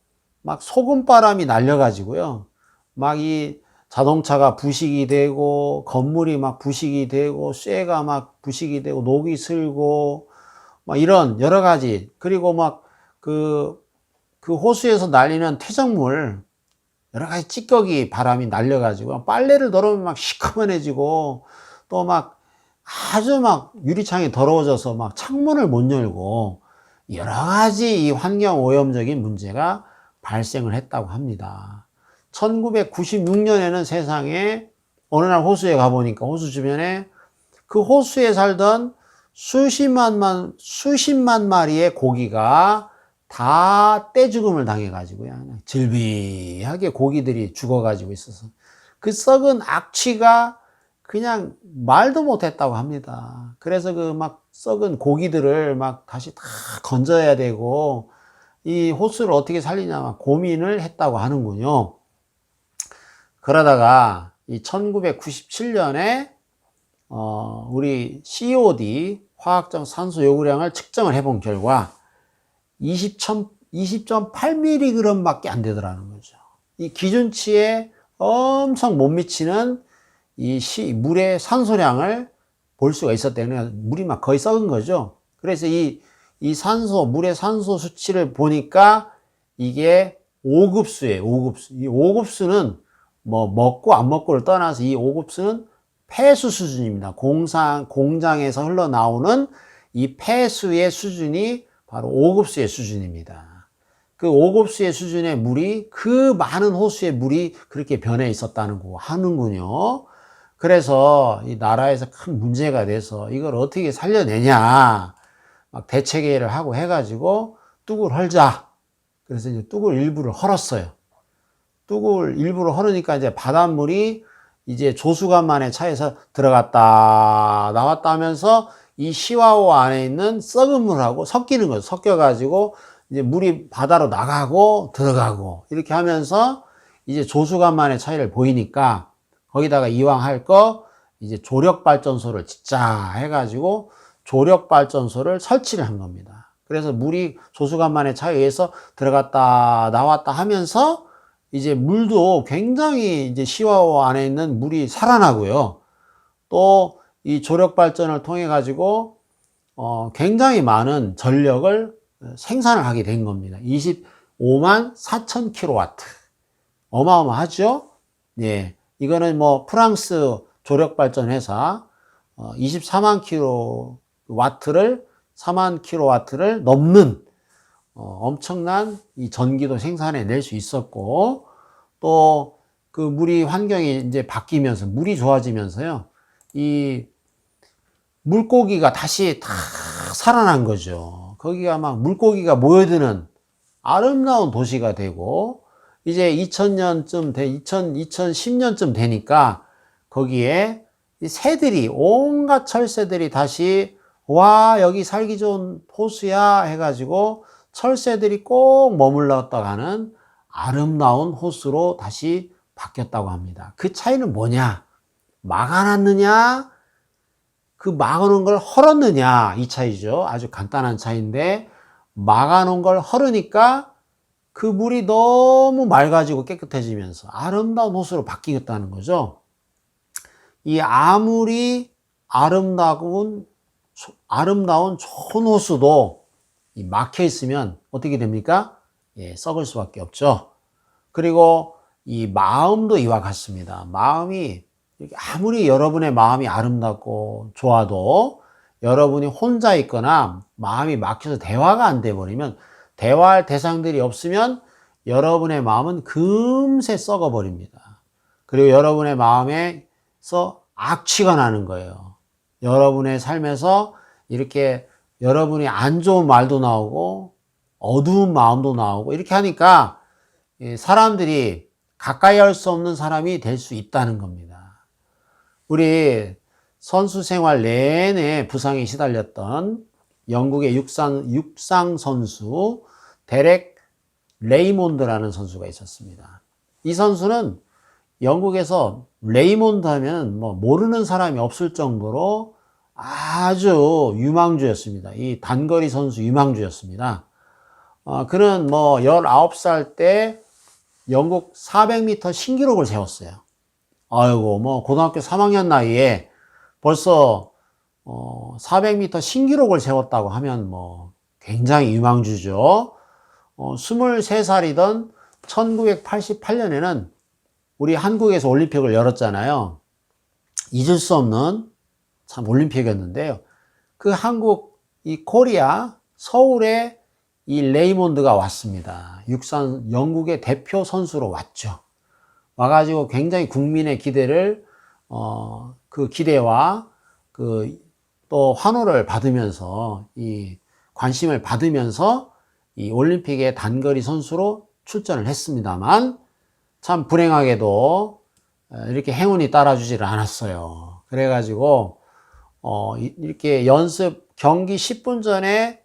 막 소금바람이 날려가지고요. 막 이 자동차가 부식이 되고, 건물이 막 부식이 되고, 쇠가 막 부식이 되고, 녹이 슬고, 막 이런 여러 가지. 그리고 막 그 호수에서 날리는 퇴적물, 여러 가지 찌꺼기 바람이 날려가지고, 빨래를 널으면 막 시커먼해지고, 또 막 아주 막 유리창이 더러워져서 막 창문을 못 열고 여러 가지 이 환경 오염적인 문제가 발생을 했다고 합니다. 1996년에는 세상에 어느 날 호수에 가보니까 호수 주변에 그 호수에 살던 수십만 마리의 고기가 다 떼죽음을 당해가지고요. 질비하게 고기들이 죽어가지고 있어서 그 썩은 악취가 그냥 말도 못했다고 합니다. 그래서 그 막 썩은 고기들을 막 다시 다 건져야 되고 이 호수를 어떻게 살리냐 막 고민을 했다고 하는군요. 그러다가 이 1997년에 우리 COD 화학적 산소 요구량을 측정을 해본 결과 20.8mg 밖에 안 되더라는 거죠. 이 기준치에 엄청 못 미치는 이 물의 산소량을 볼 수가 있었대요. 물이 막 거의 썩은 거죠. 그래서 이 물의 산소 수치를 보니까 이게 5급수예요. 5급수. 이 5급수는 뭐 먹고 안 먹고를 떠나서 이 5급수는 폐수 수준입니다. 공장에서 흘러나오는 이 폐수의 수준이 바로 5급수의 수준입니다. 그 5급수의 수준의 물이 그 많은 호수의 물이 그렇게 변해 있었다는 거 하는군요. 그래서 이 나라에서 큰 문제가 돼서 이걸 어떻게 살려내냐 막 대책회의를 하고 해가지고 뚝을 헐자. 그래서 이제 뚝을 일부를 헐었어요. 뚝을 일부러 헐으니까 이제 바닷물이 이제 조수간만에 차에서 들어갔다 나왔다 하면서 이 시와호 안에 있는 썩은 물하고 섞이는 거죠. 섞여가지고 이제 물이 바다로 나가고 들어가고 이렇게 하면서 이제 조수간만의 차이를 보이니까 거기다가 이왕 할 거 이제 조력발전소를 짓자 해가지고 조력발전소를 설치를 한 겁니다. 그래서 물이 조수간만의 차에 의해서 들어갔다 나왔다 하면서 이제 물도 굉장히 이제 시와호 안에 있는 물이 살아나고요. 또 이 조력발전을 통해 가지고 굉장히 많은 전력을 생산을 하게 된 겁니다. 25만 4천 킬로와트. 어마어마하죠? 예. 이거는 뭐 프랑스 조력발전 회사 24만 킬로와트를 4만 킬로와트를 넘는 엄청난 이 전기도 생산해 낼 수 있었고, 또 그 물이 환경이 이제 바뀌면서 물이 좋아지면서요, 이 물고기가 다시 다 살아난 거죠. 거기가 막 물고기가 모여드는 아름다운 도시가 되고, 이제 2010년쯤 되니까 거기에 이 새들이, 온갖 철새들이 다시 와, 여기 살기 좋은 호수야 해가지고 철새들이 꼭 머물렀다 가는 아름다운 호수로 다시 바뀌었다고 합니다. 그 차이는 뭐냐? 막아놨느냐? 그 막아놓은 걸 헐었느냐? 이 차이죠. 아주 간단한 차이인데, 막아놓은 걸 헐으니까 그 물이 너무 맑아지고 깨끗해지면서 아름다운 호수로 바뀌었다는 거죠. 이 아무리 아름다운 좋은 호수도 막혀 있으면 어떻게 됩니까? 예, 썩을 수밖에 없죠. 그리고 이 마음도 이와 같습니다. 마음이 아무리 여러분의 마음이 아름답고 좋아도 여러분이 혼자 있거나 마음이 막혀서 대화가 안 돼 버리면, 대화할 대상들이 없으면 여러분의 마음은 금세 썩어 버립니다. 그리고 여러분의 마음에서 악취가 나는 거예요. 여러분의 삶에서 이렇게 여러분이 안 좋은 말도 나오고 어두운 마음도 나오고 이렇게 하니까 사람들이 가까이 할 수 없는 사람이 될 수 있다는 겁니다. 우리 선수 생활 내내 부상에 시달렸던 영국의 육상 선수 데렉 레이몬드라는 선수가 있었습니다. 이 선수는 영국에서 레이몬드 하면 뭐 모르는 사람이 없을 정도로 아주 유망주였습니다. 이 단거리 선수 유망주였습니다. 그는 뭐 19살 때 영국 400m 신기록을 세웠어요. 아이고, 뭐 고등학교 3학년 나이에 벌써 400m 신기록을 세웠다고 하면 뭐 굉장히 유망주죠. 23살이던 1988년에는 우리 한국에서 올림픽을 열었잖아요. 잊을 수 없는 참 올림픽이었는데요. 그 한국 이 코리아 서울에 이 레이몬드가 왔습니다. 육상 영국의 대표 선수로 왔죠. 와가지고 굉장히 국민의 기대를 그 기대와 그 또 환호를 받으면서 이 관심을 받으면서 이 올림픽의 단거리 선수로 출전을 했습니다만 참 불행하게도 이렇게 행운이 따라주지를 않았어요. 그래가지고 이렇게 경기 10분 전에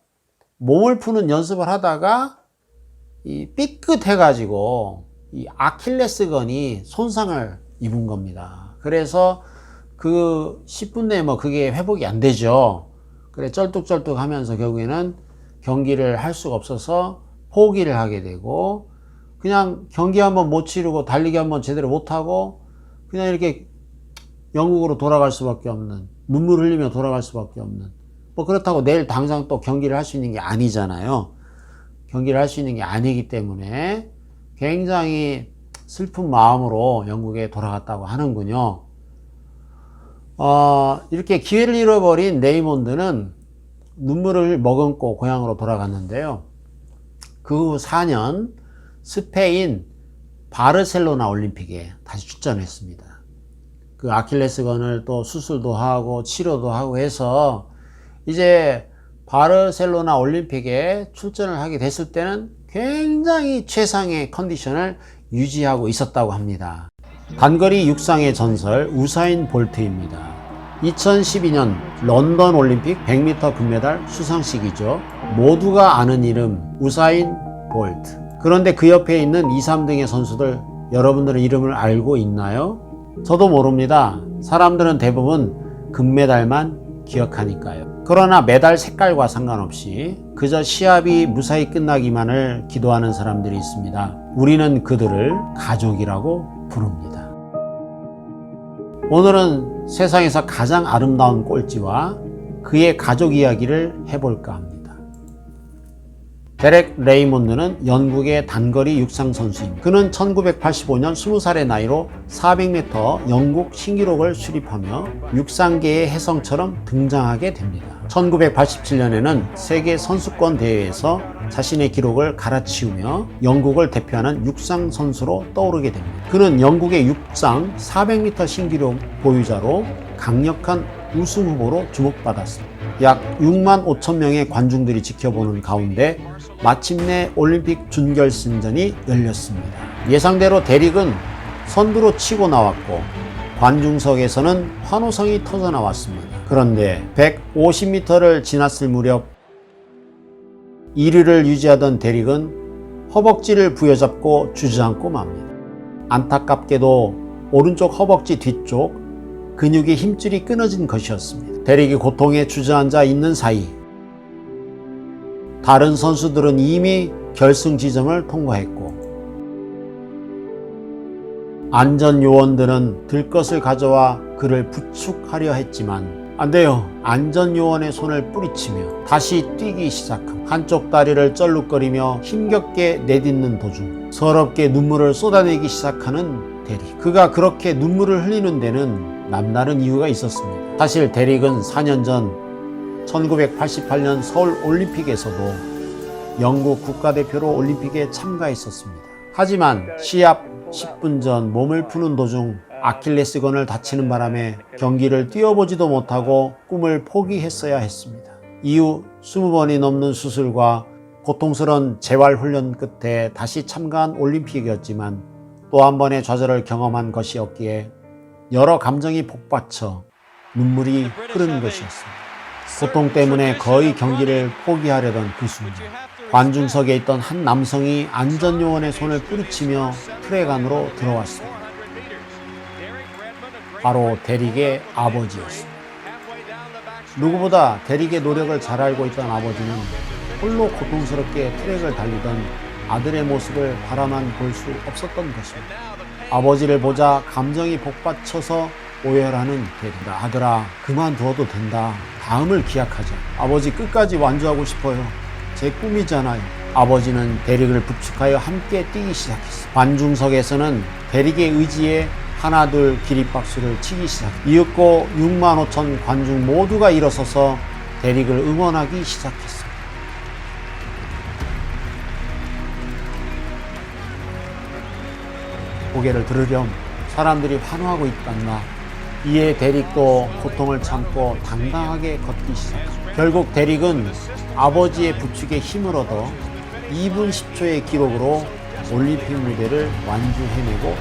몸을 푸는 연습을 하다가 이 삐끗해가지고 이 아킬레스건이 손상을 입은 겁니다. 그래서 그 10분 내에 뭐 그게 회복이 안 되죠. 그래 쩔뚝쩔뚝 하면서 결국에는 경기를 할 수가 없어서 포기를 하게 되고 그냥 경기 한번 못 치르고 달리기 한번 제대로 못하고 그냥 이렇게 영국으로 돌아갈 수밖에 없는, 눈물 흘리며 돌아갈 수밖에 없는, 뭐 그렇다고 내일 당장 또 경기를 할 수 있는 게 아니잖아요. 경기를 할 수 있는 게 아니기 때문에 굉장히 슬픈 마음으로 영국에 돌아갔다고 하는군요. 이렇게 기회를 잃어버린 레이몬드는 눈물을 머금고 고향으로 돌아갔는데요. 그 후 4년 스페인 바르셀로나 올림픽에 다시 출전했습니다. 그 아킬레스건을 또 수술도 하고 치료도 하고 해서 이제 바르셀로나 올림픽에 출전을 하게 됐을 때는 굉장히 최상의 컨디션을 유지하고 있었다고 합니다. 단거리 육상의 전설 우사인 볼트입니다. 2012년 런던 올림픽 100m 금메달 수상식이죠. 모두가 아는 이름 우사인 볼트. 그런데 그 옆에 있는 2, 3등의 선수들 여러분들은 이름을 알고 있나요? 저도 모릅니다. 사람들은 대부분 금메달만 기억하니까요. 그러나 메달 색깔과 상관없이 그저 시합이 무사히 끝나기만을 기도하는 사람들이 있습니다. 우리는 그들을 가족이라고 부릅니다. 오늘은 세상에서 가장 아름다운 꼴찌와 그의 가족 이야기를 해볼까 합니다. 데렉 레이몬드는 영국의 단거리 육상 선수입니다. 그는 1985년 20살의 나이로 400m 영국 신기록을 수립하며 육상계의 혜성처럼 등장하게 됩니다. 1987년에는 세계 선수권 대회에서 자신의 기록을 갈아치우며 영국을 대표하는 육상 선수로 떠오르게 됩니다. 그는 영국의 육상 400m 신기록 보유자로 강력한 우승 후보로 주목받았습니다. 약 6만 5천 명의 관중들이 지켜보는 가운데 마침내 올림픽 준결승전이 열렸습니다. 예상대로 데릭은 선두로 치고 나왔고 관중석에서는 환호성이 터져 나왔습니다. 그런데 150m를 지났을 무렵 1위를 유지하던 데릭은 허벅지를 부여잡고 주저앉고 맙니다. 안타깝게도 오른쪽 허벅지 뒤쪽 근육의 힘줄이 끊어진 것이었습니다. 데릭이 고통에 주저앉아 있는 사이 다른 선수들은 이미 결승 지점을 통과했고 안전요원들은 들것을 가져와 그를 부축하려 했지만 안 돼요. 안전요원의 손을 뿌리치며 다시 뛰기 시작함. 한쪽 다리를 쩔룩거리며 힘겹게 내딛는 도중 서럽게 눈물을 쏟아내기 시작하는 데릭. 그가 그렇게 눈물을 흘리는 데는 남다른 이유가 있었습니다. 사실 데릭은 4년 전 1988년 서울 올림픽에서도 영국 국가대표로 올림픽에 참가했었습니다. 하지만 시합 10분 전 몸을 푸는 도중 아킬레스건을 다치는 바람에 경기를 뛰어보지도 못하고 꿈을 포기했어야 했습니다. 이후 20번이 넘는 수술과 고통스러운 재활훈련 끝에 다시 참가한 올림픽이었지만 또 한 번의 좌절을 경험한 것이었기에 여러 감정이 복받쳐 눈물이 흐르는 것이었습니다. 고통 때문에 거의 경기를 포기하려던 그 순간 관중석에 있던 한 남성이 안전요원의 손을 뿌리치며 트랙 안으로 들어왔습니다. 바로 데릭의 아버지였습니다. 누구보다 데릭의 노력을 잘 알고 있던 아버지는 홀로 고통스럽게 트랙을 달리던 아들의 모습을 바라만 볼 수 없었던 것입니다. 아버지를 보자 감정이 복받쳐서 오열하는 데릭. 아들아, 그만두어도 된다. 다음을 기약하자. 아버지 끝까지 완주하고 싶어요. 제 꿈이잖아요. 아버지는 데릭을 부축하여 함께 뛰기 시작했습니다. 관중석에서는 데릭의 의지에 하나 둘 기립박수를 치기 시작했습니다. 이윽고 6만 5천 관중 모두가 일어서서 데릭을 응원하기 시작했습니다. 고개를 들으렴 사람들이 환호하고 있단다. 이에 대릭도 고통을 참고 당당하게 걷기 시작합니다. 결국 대릭은 아버지의 부축에 힘을 얻어 2분 10초의 기록으로 올림픽 무대를 완주해내고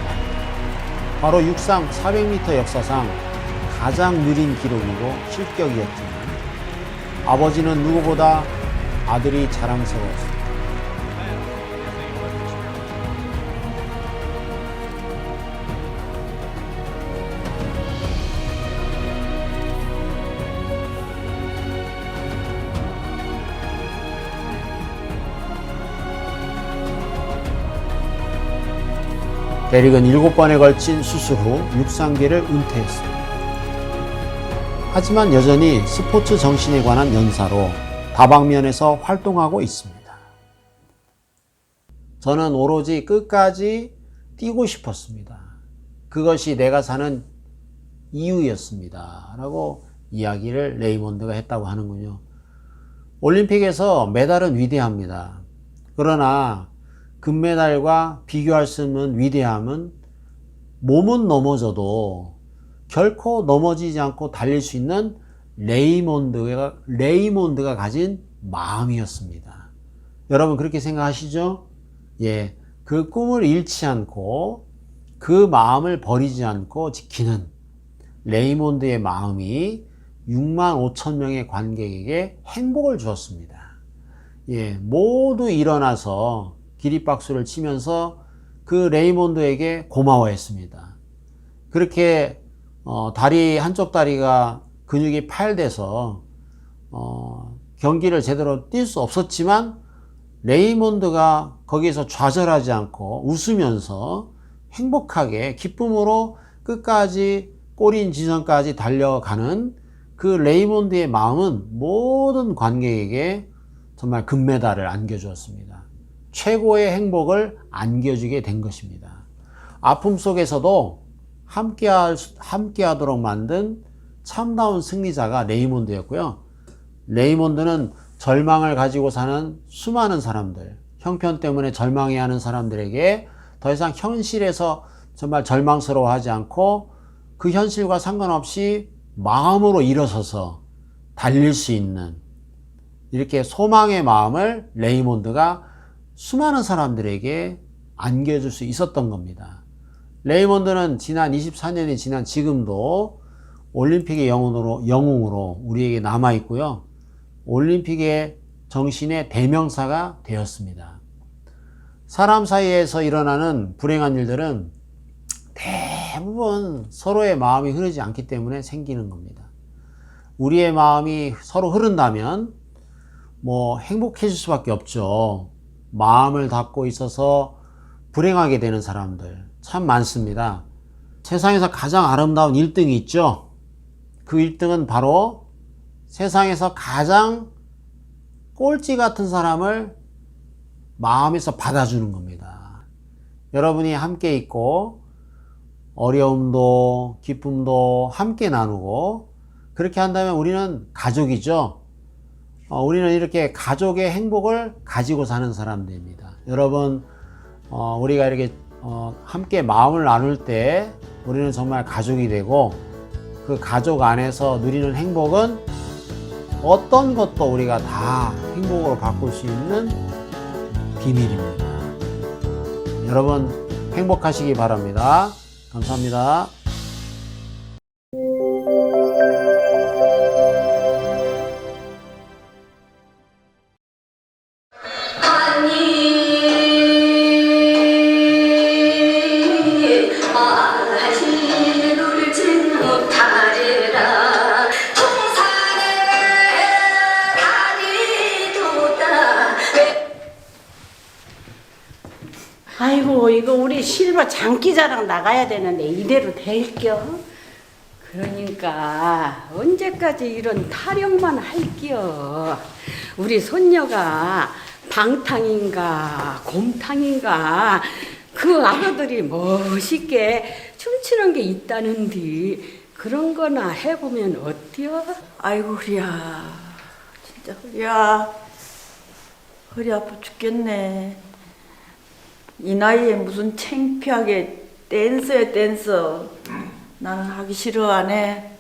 바로 육상 400m 역사상 가장 느린 기록이고 실격이었지만 아버지는 누구보다 아들이 자랑스러웠습니다. 대릭은 7번에 걸친 수술 후 육상계를 은퇴했습니다. 하지만 여전히 스포츠 정신에 관한 연사로 다방면에서 활동하고 있습니다. 저는 오로지 끝까지 뛰고 싶었습니다. 그것이 내가 사는 이유였습니다. 라고 이야기를 레이몬드가 했다고 하는군요. 올림픽에서 메달은 위대합니다. 그러나 금메달과 비교할 수 없는 위대함은 몸은 넘어져도 결코 넘어지지 않고 달릴 수 있는 레이몬드가 가진 마음이었습니다. 여러분 그렇게 생각하시죠? 예, 그 꿈을 잃지 않고 그 마음을 버리지 않고 지키는 레이몬드의 마음이 6만 5천 명의 관객에게 행복을 주었습니다. 예, 모두 일어나서 기립박수를 치면서 그 레이몬드에게 고마워했습니다. 그렇게 다리 한쪽 다리가 근육이 파열돼서 경기를 제대로 뛸 수 없었지만 레이몬드가 거기에서 좌절하지 않고 웃으면서 행복하게 기쁨으로 끝까지 골인 지점까지 달려가는 그 레이몬드의 마음은 모든 관객에게 정말 금메달을 안겨주었습니다. 최고의 행복을 안겨주게 된 것입니다. 아픔 속에서도 함께하도록 만든 참다운 승리자가 레이몬드였고요. 레이몬드는 절망을 가지고 사는 수많은 사람들, 형편 때문에 절망해하는 사람들에게 더 이상 현실에서 정말 절망스러워하지 않고 그 현실과 상관없이 마음으로 일어서서 달릴 수 있는 이렇게 소망의 마음을 레이몬드가 수많은 사람들에게 안겨줄 수 있었던 겁니다. 레이몬드는 지난 24년이 지난 지금도 올림픽의 영웅으로 우리에게 남아있고요. 올림픽의 정신의 대명사가 되었습니다. 사람 사이에서 일어나는 불행한 일들은 대부분 서로의 마음이 흐르지 않기 때문에 생기는 겁니다. 우리의 마음이 서로 흐른다면 행복해질 수밖에 없죠. 마음을 닫고 있어서 불행하게 되는 사람들 참 많습니다. 세상에서 가장 아름다운 1등이 있죠. 그 1등은 바로 세상에서 가장 꼴찌 같은 사람을 마음에서 받아주는 겁니다. 여러분이 함께 있고 어려움도 기쁨도 함께 나누고 그렇게 한다면 우리는 가족이죠. 우리는 이렇게 가족의 행복을 가지고 사는 사람들입니다. 여러분, 우리가 이렇게 함께 마음을 나눌 때 우리는 정말 가족이 되고 그 가족 안에서 누리는 행복은 어떤 것도 우리가 다 행복으로 바꿀 수 있는 비밀입니다. 여러분 행복하시기 바랍니다. 감사합니다. 아이고 이거 우리 실버 장기자랑 나가야 되는데 이대로 될겨? 그러니까 언제까지 이런 타령만 할겨? 우리 손녀가 방탕인가 곰탕인가 그 아가들이 멋있게 춤추는 게 있다는데 그런 거나 해보면 어때요? 아이고 허리야 진짜 허리야 허리 아파 죽겠네. 이 나이에 무슨 창피하게 댄서야 댄서. 나는 하기 싫어 안 해.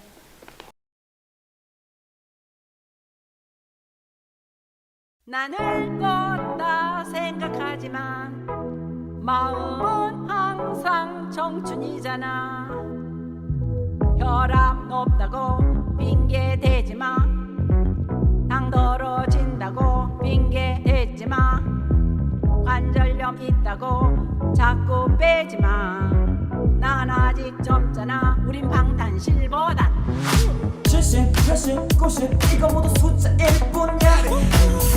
나는 걷다 생각하지만 마음은 항상 청춘이잖아. 혈압 높다고 핑계 대지마. 당 떨어진다고 핑계 대지마. 관절염 있다고 자꾸 빼지마. 난 아직 젊잖아. 우린 방탄실버단. 70, 80, 90 이거 모두 숫자일 뿐이야.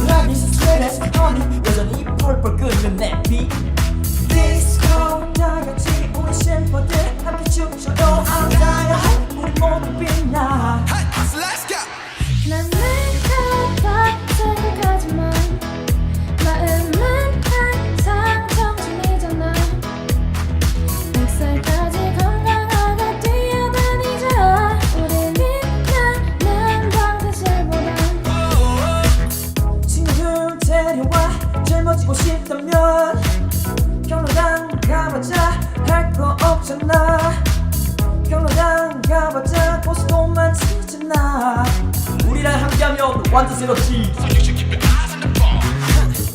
Love is sweet as honey. 여전히 펄펄 끓는 내 비. Disco 나같이 우리 실버들 함께 춤춰요. 앉아요 우리 모두 빛나. 난 내가 생각하지만 마음은 항상 청춘이잖아. 100살까지 건강하게 뛰어다니자. 우린 빛나는 방탄실보다. 친구들 데려와 젊어지고 싶다면 경로당 가보자. 할 거 없잖아. 경로당 가보자. 고수도 많지잖아. 우리랑 함께하면 완전 새롭지.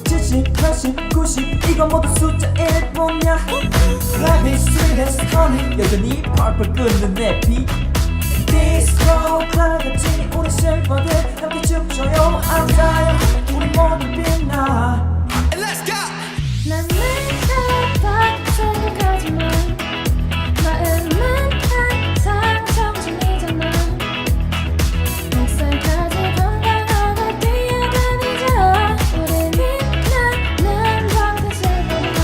70, 80, 90 이건 모두 숫자일 뿐이야. Life is sweet as honey. 여전히 펄펄 끓는 내 비. 디스코 클럽같이 우리 실버들 함께 춤춰요. 앉아요 우리 모두 빛나. 난 내가 생각하지만 마음은 항상 청춘이잖아. 100살까지 건강하게 뛰어다니자. 우린 빛나는 방탄실보다.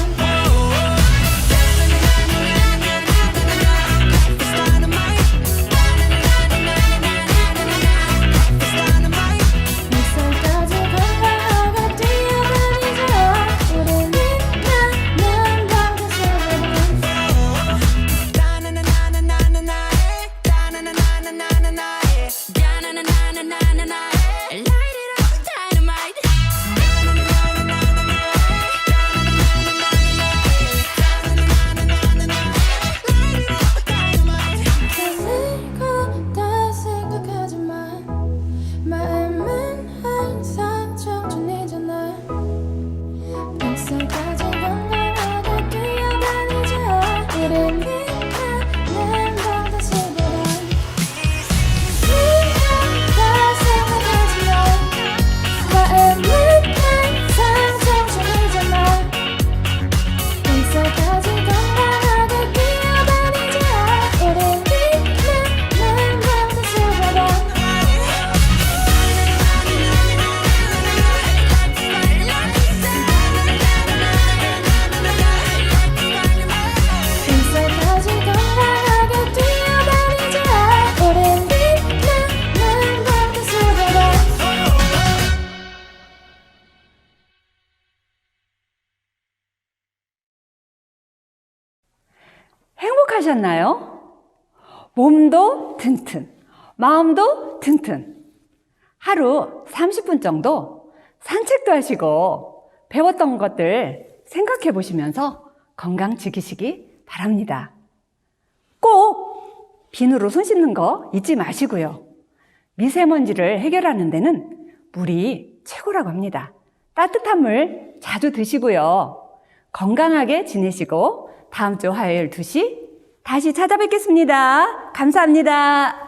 행복하셨나요? 몸도 튼튼, 마음도 튼튼. 하루 30분 정도 산책도 하시고 배웠던 것들 생각해 보시면서 건강 지키시기 바랍니다. 꼭 비누로 손 씻는 거 잊지 마시고요. 미세먼지를 해결하는 데는 물이 최고라고 합니다. 따뜻한 물 자주 드시고요. 건강하게 지내시고 다음 주 화요일 2시 다시 찾아뵙겠습니다. 감사합니다.